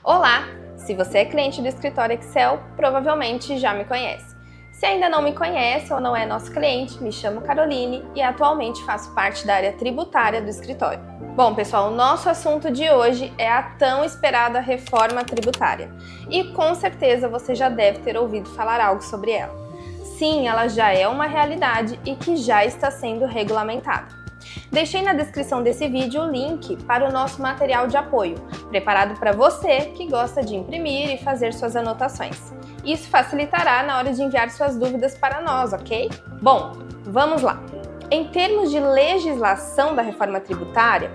Olá! Se você é cliente do Escritório Excel, provavelmente já me conhece. Se ainda não me conhece ou não é nosso cliente, me chamo Caroline e atualmente faço parte da área tributária do escritório. Bom, pessoal, o nosso assunto de hoje é a tão esperada reforma tributária. E com certeza você já deve ter ouvido falar algo sobre ela. Sim, ela já é uma realidade e que já está sendo regulamentada. Deixei na descrição desse vídeo o link para o nosso material de apoio, preparado para você que gosta de imprimir e fazer suas anotações. Isso facilitará na hora de enviar suas dúvidas para nós, ok? Bom, vamos lá! Em termos de legislação da reforma tributária,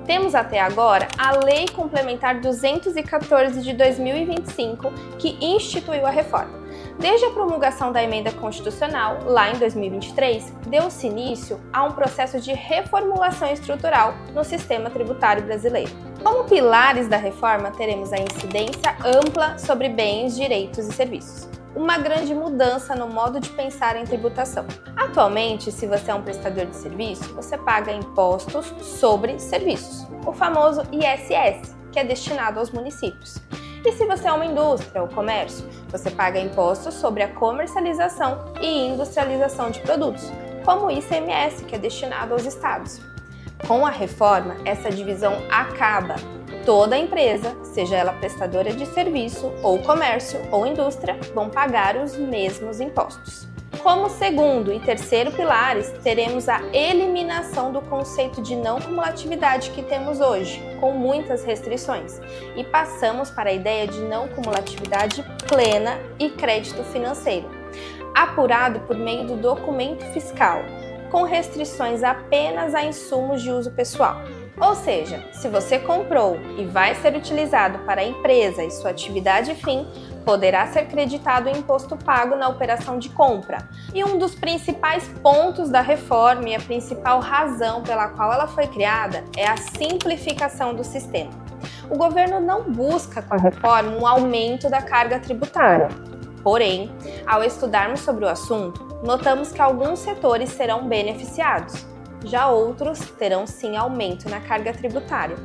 temos até agora a Lei Complementar 214 de 2025, que instituiu a reforma. Desde a promulgação da Emenda Constitucional, lá em 2023, deu-se início a um processo de reformulação estrutural no sistema tributário brasileiro. Como pilares da reforma, teremos a incidência ampla sobre bens, direitos e serviços. Uma grande mudança no modo de pensar em tributação. Atualmente, se você é um prestador de serviço, você paga impostos sobre serviços, o famoso ISS, que é destinado aos municípios. E se você é uma indústria ou comércio, você paga impostos sobre a comercialização e industrialização de produtos, como o ICMS, que é destinado aos estados. Com a reforma, essa divisão acaba. Toda empresa, seja ela prestadora de serviço, ou comércio, ou indústria, vão pagar os mesmos impostos. Como segundo e terceiro pilares, teremos a eliminação do conceito de não cumulatividade que temos hoje, com muitas restrições, e passamos para a ideia de não cumulatividade plena e crédito financeiro, apurado por meio do documento fiscal, com restrições apenas a insumos de uso pessoal. Ou seja, se você comprou e vai ser utilizado para a empresa e sua atividade fim, poderá ser creditado o imposto pago na operação de compra. E um dos principais pontos da reforma e a principal razão pela qual ela foi criada é a simplificação do sistema. O governo não busca com a reforma um aumento da carga tributária. Porém, ao estudarmos sobre o assunto, notamos que alguns setores serão beneficiados. Já outros terão sim aumento na carga tributária.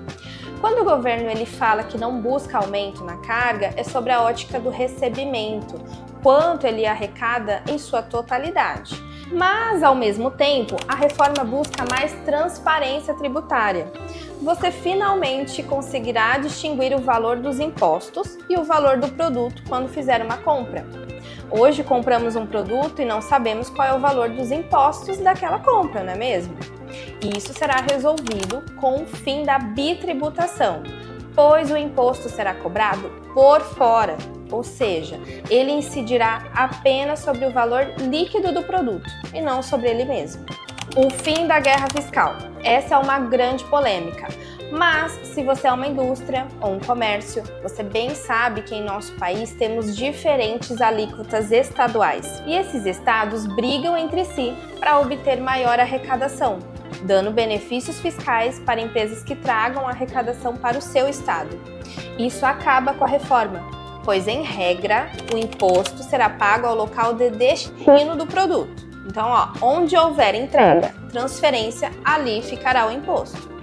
Quando o governo fala que não busca aumento na carga, é sobre a ótica do recebimento, quanto ele arrecada em sua totalidade. Mas, ao mesmo tempo, a reforma busca mais transparência tributária. Você finalmente conseguirá distinguir o valor dos impostos e o valor do produto quando fizer uma compra. Hoje compramos um produto e não sabemos qual é o valor dos impostos daquela compra, não é mesmo? E isso será resolvido com o fim da bitributação, pois o imposto será cobrado por fora, ou seja, ele incidirá apenas sobre o valor líquido do produto e não sobre ele mesmo. O fim da guerra fiscal. Essa é uma grande polêmica. Mas, se você é uma indústria ou um comércio, você bem sabe que em nosso país temos diferentes alíquotas estaduais. E esses estados brigam entre si para obter maior arrecadação, dando benefícios fiscais para empresas que tragam arrecadação para o seu estado. Isso acaba com a reforma, pois, em regra, o imposto será pago ao local de destino do produto. Então, onde houver entrega, transferência, ali ficará o imposto.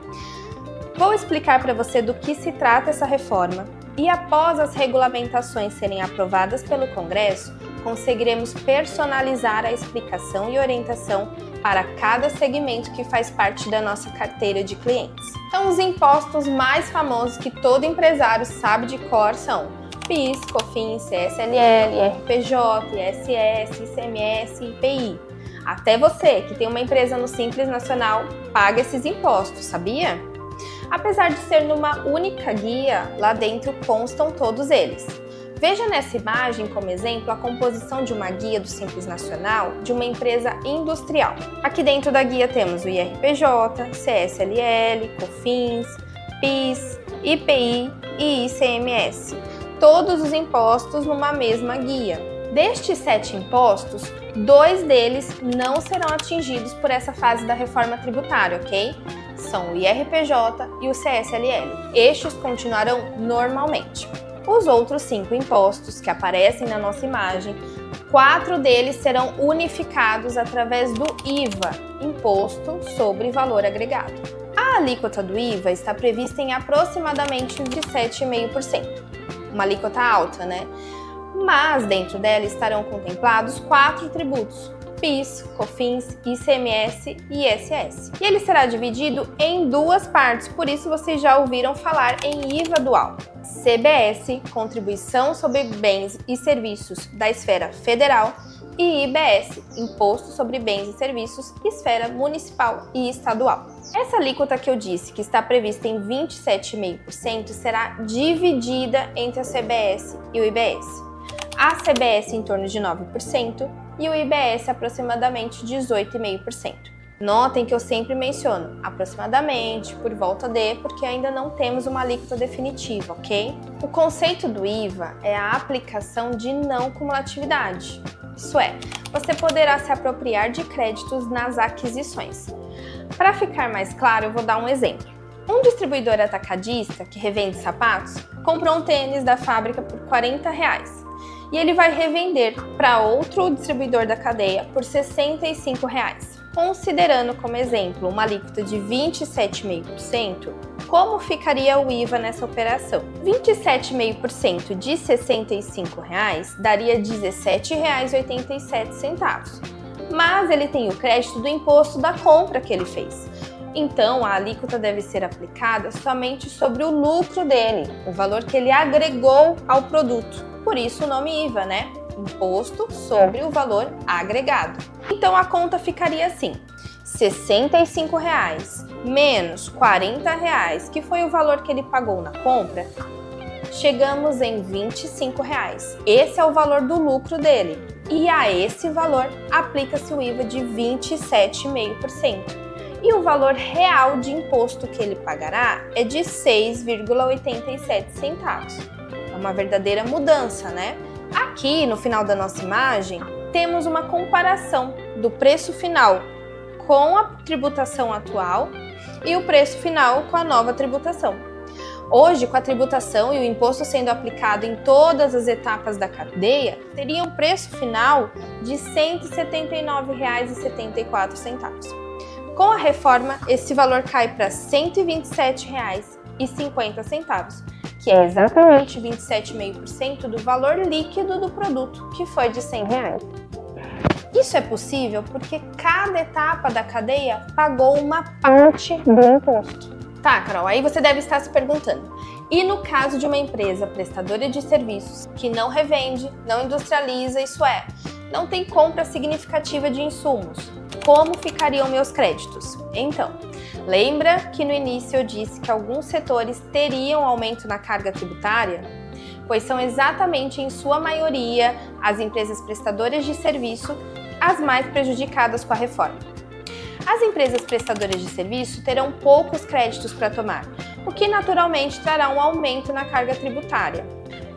Vou explicar para você do que se trata essa reforma e, após as regulamentações serem aprovadas pelo Congresso, conseguiremos personalizar a explicação e orientação para cada segmento que faz parte da nossa carteira de clientes. Então, os impostos mais famosos que todo empresário sabe de cor são PIS, COFINS, CSLL, RPJ, ISS, ICMS e IPI. Até você, que tem uma empresa no Simples Nacional, paga esses impostos, sabia? Apesar de ser numa única guia, lá dentro constam todos eles. Veja nessa imagem como exemplo a composição de uma guia do Simples Nacional de uma empresa industrial. Aqui dentro da guia temos o IRPJ, CSLL, COFINS, PIS, IPI e ICMS. Todos os impostos numa mesma guia. Destes 7 impostos, 2 deles não serão atingidos por essa fase da reforma tributária, ok? São o IRPJ e o CSLL. Estes continuarão normalmente. Os outros 5 impostos que aparecem na nossa imagem, 4 deles serão unificados através do IVA, Imposto sobre Valor Agregado. A alíquota do IVA está prevista em aproximadamente 27,5%. Uma alíquota alta, né? Mas dentro dela estarão contemplados 4 tributos: PIS, COFINS, ICMS e ISS. E ele será dividido em 2 partes, por isso vocês já ouviram falar em IVA dual. CBS, Contribuição sobre Bens e Serviços da Esfera Federal, e IBS, Imposto sobre Bens e Serviços, Esfera Municipal e Estadual. Essa alíquota que eu disse, que está prevista em 27,5%, será dividida entre a CBS e o IBS. A CBS em torno de 9% e o IBS aproximadamente 18,5%. Notem que eu sempre menciono aproximadamente, por volta de, porque ainda não temos uma alíquota definitiva, ok? O conceito do IVA é a aplicação de não cumulatividade. Isso é, você poderá se apropriar de créditos nas aquisições. Para ficar mais claro, eu vou dar um exemplo. Um distribuidor atacadista que revende sapatos comprou um tênis da fábrica por R$40 e ele vai revender para outro distribuidor da cadeia por R$65. Considerando como exemplo uma alíquota de 27,5%, como ficaria o IVA nessa operação? 27,5% de R$65 daria R$17,87, mas ele tem o crédito do imposto da compra que ele fez. Então, a alíquota deve ser aplicada somente sobre o lucro dele, o valor que ele agregou ao produto. Por isso o nome IVA, né? Imposto sobre o valor agregado. Então a conta ficaria assim: R$65 menos R$40, que foi o valor que ele pagou na compra, chegamos em R$25. Esse é o valor do lucro dele. E a esse valor aplica-se o IVA de 27,5%. E o valor real de imposto que ele pagará é de 6,87. É uma verdadeira mudança, né? Aqui, no final da nossa imagem, temos uma comparação do preço final com a tributação atual e o preço final com a nova tributação. Hoje, com a tributação e o imposto sendo aplicado em todas as etapas da cadeia, teria um preço final de R$ 179,74. Com a reforma, esse valor cai para R$ 127,50, que é exatamente 27,5% do valor líquido do produto, que foi de R$100. Isso é possível porque cada etapa da cadeia pagou uma parte do imposto. Tá, Carol, aí você deve estar se perguntando: e no caso de uma empresa prestadora de serviços que não revende, não industrializa, isso é, não tem compra significativa de insumos, como ficariam meus créditos? Então, lembra que no início eu disse que alguns setores teriam aumento na carga tributária? Pois são exatamente em sua maioria as empresas prestadoras de serviço as mais prejudicadas com a reforma. As empresas prestadoras de serviço terão poucos créditos para tomar, o que naturalmente trará um aumento na carga tributária.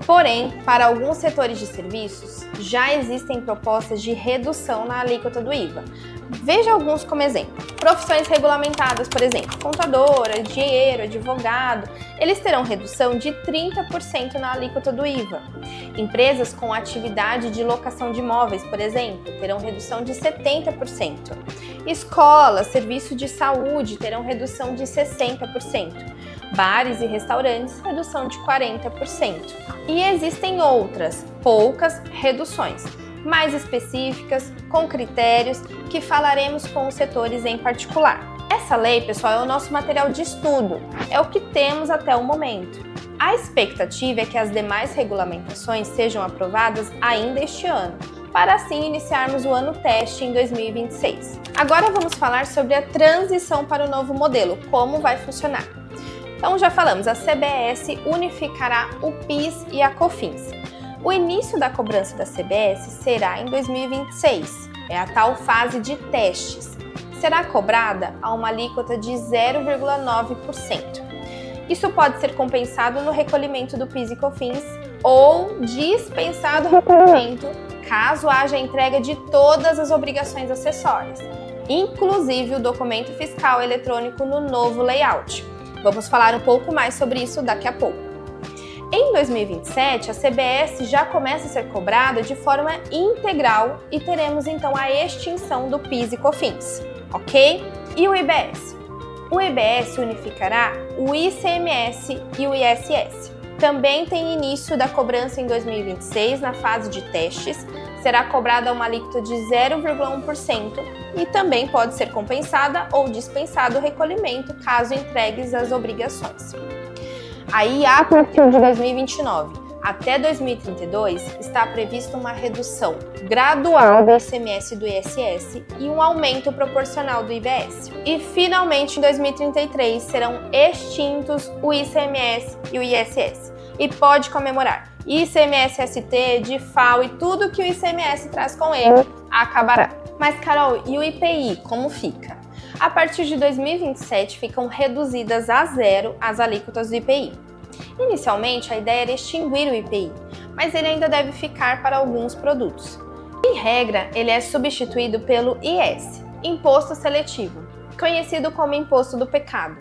Porém, para alguns setores de serviços, já existem propostas de redução na alíquota do IVA. Veja alguns como exemplo. Profissões regulamentadas, por exemplo, contador, engenheiro, advogado, eles terão redução de 30% na alíquota do IVA. Empresas com atividade de locação de imóveis, por exemplo, terão redução de 70%. Escolas, serviço de saúde terão redução de 60%. Bares e restaurantes, redução de 40%. E existem outras, poucas reduções, mais específicas, com critérios que falaremos com os setores em particular. Essa lei, pessoal, é o nosso material de estudo, é o que temos até o momento. A expectativa é que as demais regulamentações sejam aprovadas ainda este ano, para assim iniciarmos o ano teste em 2026. Agora vamos falar sobre a transição para o novo modelo, como vai funcionar. Então já falamos, a CBS unificará o PIS e a COFINS. O início da cobrança da CBS será em 2026, é a tal fase de testes. Será cobrada a uma alíquota de 0,9%. Isso pode ser compensado no recolhimento do PIS e COFINS ou dispensado o recolhimento caso haja entrega de todas as obrigações acessórias, inclusive o documento fiscal eletrônico no novo layout. Vamos falar um pouco mais sobre isso daqui a pouco. Em 2027, a CBS já começa a ser cobrada de forma integral e teremos então a extinção do PIS e COFINS, ok? E o IBS? O IBS unificará o ICMS e o ISS. Também tem início da cobrança em 2026 na fase de testes. Será cobrada uma alíquota de 0,1% e também pode ser compensada ou dispensado o recolhimento caso entregues as obrigações. Aí, a partir de 2029 até 2032, está prevista uma redução gradual do ICMS e do ISS e um aumento proporcional do IBS. E, finalmente, em 2033, serão extintos o ICMS e o ISS. E pode comemorar. ICMS-ST, DIFAL e tudo que o ICMS traz com ele acabará. Mas, Carol, e o IPI, como fica? A partir de 2027, ficam reduzidas a zero as alíquotas do IPI. Inicialmente, a ideia era extinguir o IPI, mas ele ainda deve ficar para alguns produtos. Em regra, ele é substituído pelo IS, Imposto Seletivo, conhecido como Imposto do Pecado.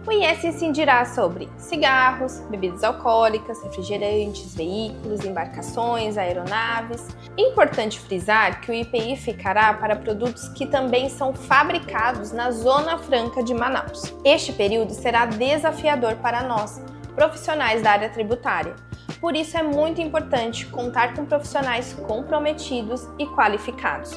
O IS incidirá sobre cigarros, bebidas alcoólicas, refrigerantes, veículos, embarcações, aeronaves. Importante frisar que o IPI ficará para produtos que também são fabricados na Zona Franca de Manaus. Este período será desafiador para nós, profissionais da área tributária. Por isso é muito importante contar com profissionais comprometidos e qualificados.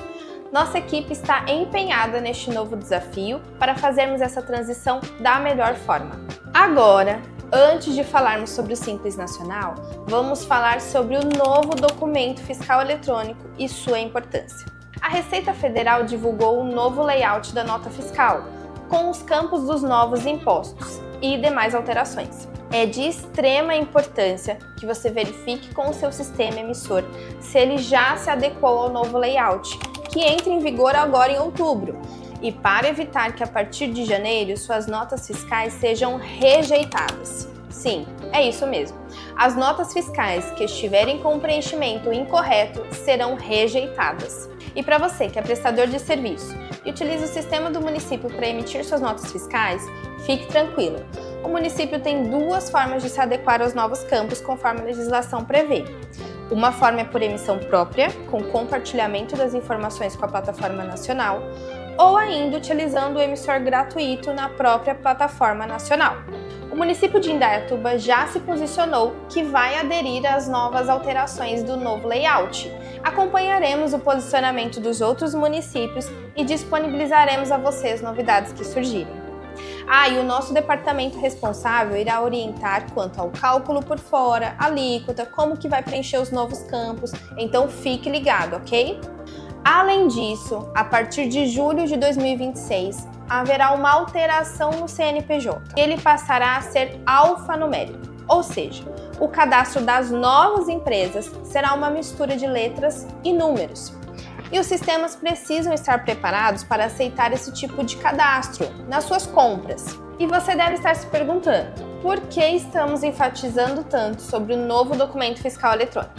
Nossa equipe está empenhada neste novo desafio para fazermos essa transição da melhor forma. Agora, antes de falarmos sobre o Simples Nacional, vamos falar sobre o novo documento fiscal eletrônico e sua importância. A Receita Federal divulgou o novo layout da nota fiscal, com os campos dos novos impostos e demais alterações. É de extrema importância que você verifique com o seu sistema emissor se ele já se adequou ao novo layout, que entra em vigor agora em outubro, e para evitar que a partir de janeiro suas notas fiscais sejam rejeitadas. Sim, é isso mesmo. As notas fiscais que estiverem com o preenchimento incorreto serão rejeitadas. E para você que é prestador de serviço e utiliza o sistema do município para emitir suas notas fiscais, fique tranquilo. O município tem duas formas de se adequar aos novos campos conforme a legislação prevê. Uma forma é por emissão própria, com compartilhamento das informações com a plataforma nacional, ou ainda utilizando o emissor gratuito na própria plataforma nacional. O município de Indaiatuba já se posicionou que vai aderir às novas alterações do novo layout. Acompanharemos o posicionamento dos outros municípios e disponibilizaremos a vocês novidades que surgirem. E o nosso departamento responsável irá orientar quanto ao cálculo por fora, alíquota, como que vai preencher os novos campos, então fique ligado, ok? Além disso, a partir de julho de 2026, haverá uma alteração no CNPJ. Ele passará a ser alfanumérico, ou seja, o cadastro das novas empresas será uma mistura de letras e números. E os sistemas precisam estar preparados para aceitar esse tipo de cadastro nas suas compras. E você deve estar se perguntando, por que estamos enfatizando tanto sobre o novo documento fiscal eletrônico?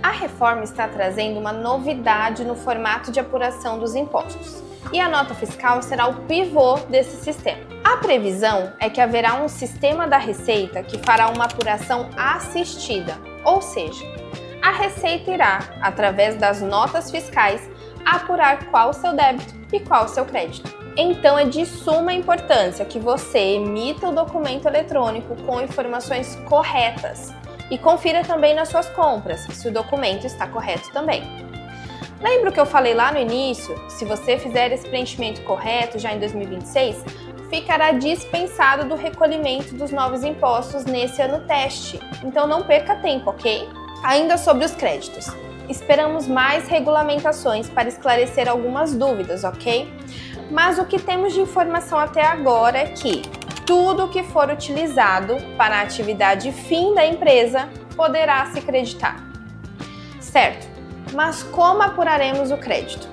A reforma está trazendo uma novidade no formato de apuração dos impostos, e a nota fiscal será o pivô desse sistema. A previsão é que haverá um sistema da Receita que fará uma apuração assistida, ou seja, a Receita irá, através das notas fiscais, apurar qual o seu débito e qual o seu crédito. Então é de suma importância que você emita o documento eletrônico com informações corretas e confira também nas suas compras se o documento está correto também. Lembra o que eu falei lá no início? Se você fizer esse preenchimento correto já em 2026, ficará dispensado do recolhimento dos novos impostos nesse ano teste. Então não perca tempo, ok? Ainda sobre os créditos, esperamos mais regulamentações para esclarecer algumas dúvidas, ok? Mas o que temos de informação até agora é que tudo que for utilizado para a atividade fim da empresa poderá se creditar. Certo, mas como apuraremos o crédito?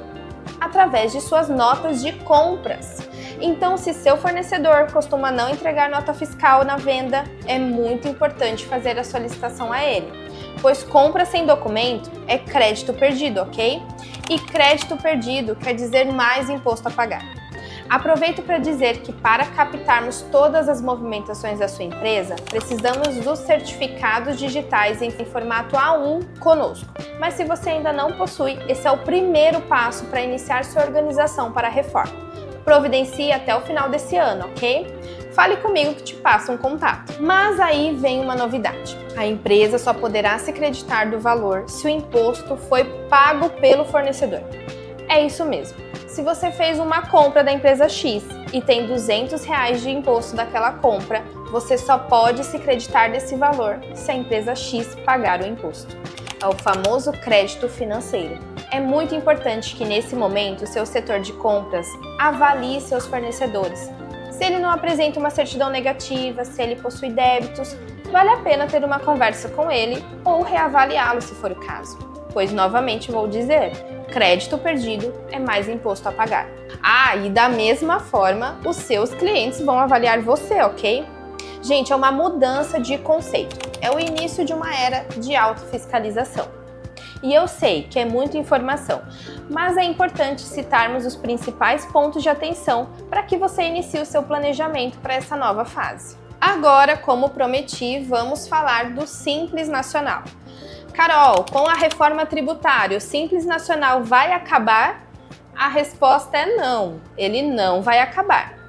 Através de suas notas de compras. Então, se seu fornecedor costuma não entregar nota fiscal na venda, é muito importante fazer a solicitação a ele, pois compra sem documento é crédito perdido, ok? E crédito perdido quer dizer mais imposto a pagar. Aproveito para dizer que para captarmos todas as movimentações da sua empresa, precisamos dos certificados digitais em formato A1 conosco. Mas se você ainda não possui, esse é o primeiro passo para iniciar sua organização para a reforma. Providencie até o final desse ano, ok? Fale comigo que te passo um contato. Mas aí vem uma novidade. A empresa só poderá se creditar do valor se o imposto foi pago pelo fornecedor. É isso mesmo. Se você fez uma compra da empresa X e tem R$200 de imposto daquela compra, você só pode se creditar desse valor se a empresa X pagar o imposto. É o famoso crédito financeiro. É muito importante que nesse momento o seu setor de compras avalie seus fornecedores. Se ele não apresenta uma certidão negativa, se ele possui débitos, vale a pena ter uma conversa com ele ou reavaliá-lo se for o caso. Pois, novamente vou dizer, crédito perdido é mais imposto a pagar. E da mesma forma, os seus clientes vão avaliar você, ok? Gente, é uma mudança de conceito. É o início de uma era de autofiscalização. E eu sei que é muita informação, mas é importante citarmos os principais pontos de atenção para que você inicie o seu planejamento para essa nova fase. Agora, como prometi, vamos falar do Simples Nacional. Carol, com a reforma tributária, o Simples Nacional vai acabar? A resposta é não, ele não vai acabar.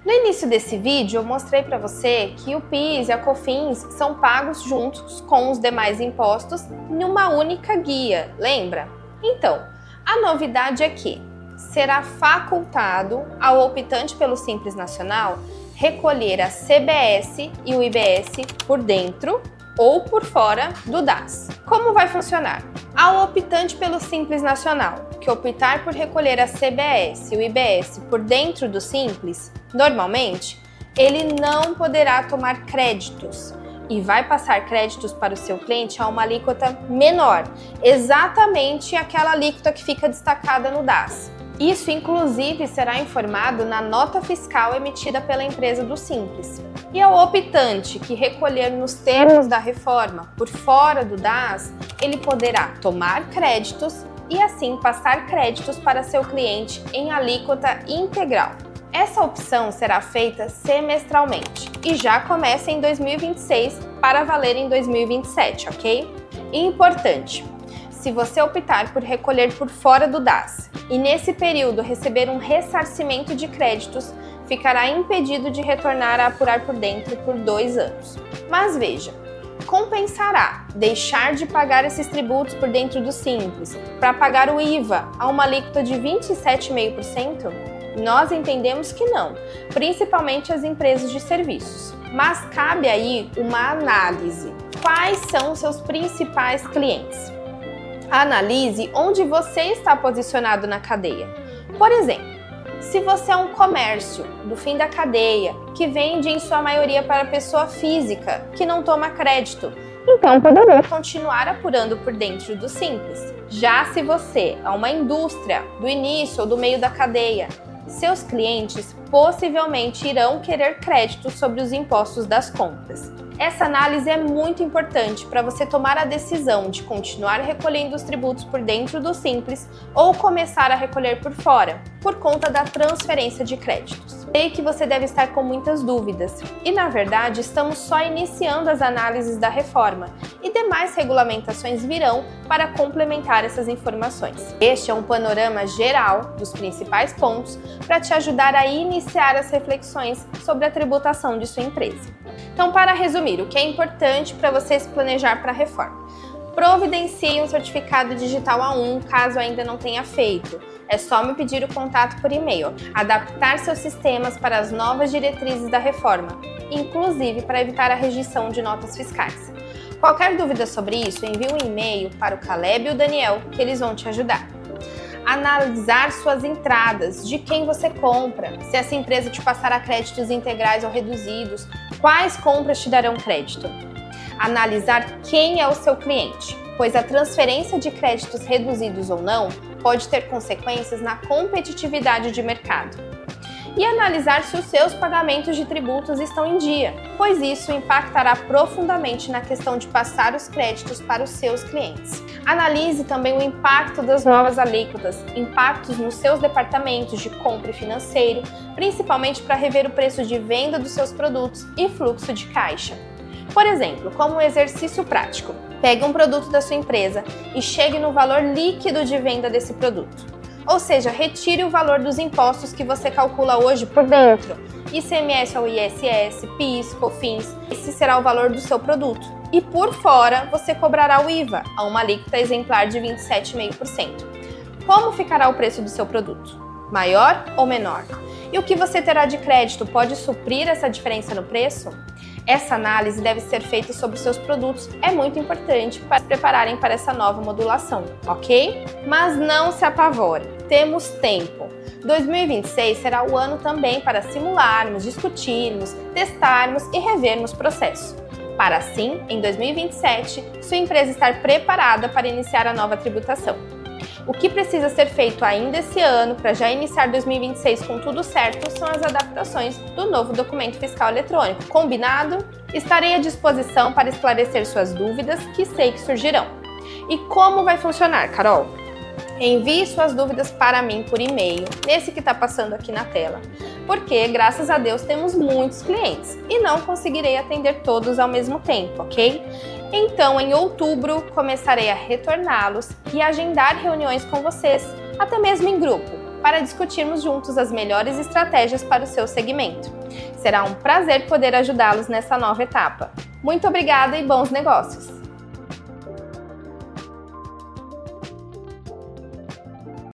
No início desse vídeo, eu mostrei para você que o PIS e a COFINS são pagos juntos com os demais impostos em uma única guia, lembra? Então, a novidade é que será facultado ao optante pelo Simples Nacional recolher a CBS e o IBS por dentro ou por fora do DAS. Como vai funcionar? Ao optante pelo Simples Nacional, que optar por recolher a CBS e o IBS por dentro do Simples, normalmente, ele não poderá tomar créditos e vai passar créditos para o seu cliente a uma alíquota menor, exatamente aquela alíquota que fica destacada no DAS. Isso, inclusive, será informado na nota fiscal emitida pela empresa do Simples. E ao optante que recolher nos termos da reforma por fora do DAS, ele poderá tomar créditos e assim passar créditos para seu cliente em alíquota integral. Essa opção será feita semestralmente e já começa em 2026 para valer em 2027, ok? E importante, se você optar por recolher por fora do DAS e nesse período receber um ressarcimento de créditos, ficará impedido de retornar a apurar por dentro por 2 anos. Mas veja, compensará deixar de pagar esses tributos por dentro do Simples para pagar o IVA a uma alíquota de 27,5%? Nós entendemos que não, principalmente as empresas de serviços. Mas cabe aí uma análise. Quais são os seus principais clientes? Analise onde você está posicionado na cadeia. Por exemplo, se você é um comércio do fim da cadeia que vende em sua maioria para pessoa física que não toma crédito, então poderá continuar apurando por dentro do Simples. Já se você é uma indústria do início ou do meio da cadeia, seus clientes possivelmente irão querer crédito sobre os impostos das compras. Essa análise é muito importante para você tomar a decisão de continuar recolhendo os tributos por dentro do Simples ou começar a recolher por fora, por conta da transferência de créditos. Sei que você deve estar com muitas dúvidas e, na verdade, estamos só iniciando as análises da reforma e demais regulamentações virão para complementar essas informações. Este é um panorama geral dos principais pontos para te ajudar a iniciar as reflexões sobre a tributação de sua empresa. Então, para resumir, o que é importante para você se planejar para a reforma? Providencie um certificado digital A1, caso ainda não tenha feito. É só me pedir o contato por e-mail. Adaptar seus sistemas para as novas diretrizes da reforma, inclusive para evitar a rejeição de notas fiscais. Qualquer dúvida sobre isso, envie um e-mail para o Caleb e o Daniel, que eles vão te ajudar. Analisar suas entradas, de quem você compra, se essa empresa te passará créditos integrais ou reduzidos, quais compras te darão crédito. Analisar quem é o seu cliente, pois a transferência de créditos reduzidos ou não pode ter consequências na competitividade de mercado. E analisar se os seus pagamentos de tributos estão em dia, pois isso impactará profundamente na questão de passar os créditos para os seus clientes. Analise também o impacto das novas alíquotas, impactos nos seus departamentos de compra e financeiro, principalmente para rever o preço de venda dos seus produtos e fluxo de caixa. Por exemplo, como um exercício prático, pegue um produto da sua empresa e chegue no valor líquido de venda desse produto. Ou seja, retire o valor dos impostos que você calcula hoje por dentro. ICMS ao ISS, PIS, COFINS, esse será o valor do seu produto. E por fora, você cobrará o IVA, a uma alíquota exemplar de 27,5%. Como ficará o preço do seu produto? Maior ou menor? E o que você terá de crédito pode suprir essa diferença no preço? Essa análise deve ser feita sobre seus produtos, é muito importante para se prepararem para essa nova modulação, ok? Mas não se apavore, temos tempo. 2026 será o ano também para simularmos, discutirmos, testarmos e revermos o processo. Para assim, em 2027, sua empresa estar preparada para iniciar a nova tributação. O que precisa ser feito ainda esse ano para já iniciar 2026 com tudo certo são as adaptações do novo documento fiscal eletrônico. Combinado? Estarei à disposição para esclarecer suas dúvidas, que sei que surgirão. E como vai funcionar, Carol? Envie suas dúvidas para mim por e-mail, nesse que está passando aqui na tela, porque, graças a Deus, temos muitos clientes e não conseguirei atender todos ao mesmo tempo, ok? Então, em outubro, começarei a retorná-los e agendar reuniões com vocês, até mesmo em grupo, para discutirmos juntos as melhores estratégias para o seu segmento. Será um prazer poder ajudá-los nessa nova etapa. Muito obrigada e bons negócios!